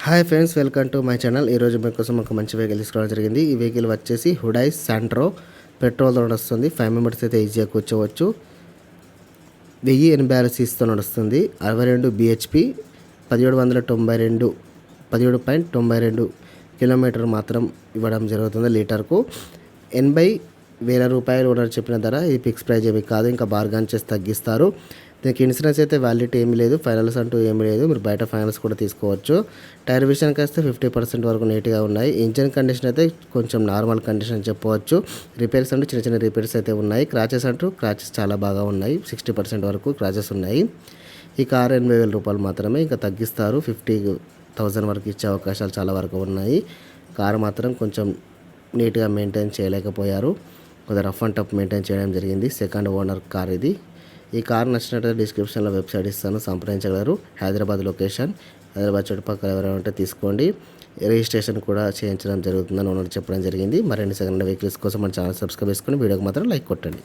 Hi friends, welcome to my channel. ఈరోజు మీకోసం ఒక మంచి వెహికల్ తీసుకోవడం జరిగింది. ఈ వెహికల్ వచ్చేసి హుండై శాంట్రో పెట్రోల్తో నడుస్తుంది. 5 మెంబర్స్ అయితే ఈజీగా కూర్చోవచ్చు. 1080 cc నడుస్తుంది. 62 bhp 1792 కిలోమీటర్ మాత్రం ఇవ్వడం జరుగుతుంది. లీటర్కు 80,000 రూపాయలు ఓనర్ చెప్పిన ధర. ఇది ఫిక్స్ ప్రైజ్ ఏమి కాదు, ఇంకా బార్గాన్ చేసి తగ్గిస్తారు. దీనికి ఇన్సూరెన్స్ అయితే వ్యాలిడిటీ ఏమీ లేదు, ఫైనల్స్ అంటూ ఏమీ లేదు. మీరు బయట ఫైనల్స్ కూడా తీసుకోవచ్చు. టైర్ విషయానికి వస్తే 50% వరకు నీట్గా ఉన్నాయి. ఇంజన్ కండిషన్ అయితే కొంచెం నార్మల్ కండిషన్ చెప్పవచ్చు. రిపేర్స్ అంటూ చిన్న చిన్న రిపేర్స్ అయితే ఉన్నాయి. క్రాచెస్ చాలా బాగా ఉన్నాయి. 60% వరకు క్రాచెస్ ఉన్నాయి. ఈ కార్ 80,000 రూపాయలు మాత్రమే, ఇంకా తగ్గిస్తారు. 50,000 వరకు ఇచ్చే అవకాశాలు చాలా వరకు ఉన్నాయి. కార్ మాత్రం కొంచెం నీట్గా మెయింటైన్ చేయలేకపోయారు. కొద్దిగా రఫ్ అండ్ టఫ్ మెయింటైన్ చేయడం జరిగింది. సెకండ్ ఓనర్ కార్ ఇది. ఈ కార్ నచ్చినట్లయితే డిస్క్రిప్షన్లో వెబ్సైట్ ఇస్తాను, సంప్రదించగలరు. హైదరాబాద్ లొకేషన్. హైదరాబాద్ చుట్టుపక్కల ఎవరైనా ఉంటే తీసుకోండి. రిజిస్ట్రేషన్ కూడా చేయించడం జరుగుతుందని ఓనర్ చెప్పడం జరిగింది. మరిన్ని సెకండ్ వెహికల్స్ కోసం మన ఛానల్ సబ్స్క్రైబ్ చేసుకొని వీడియోకి మాత్రం లైక్ కొట్టండి.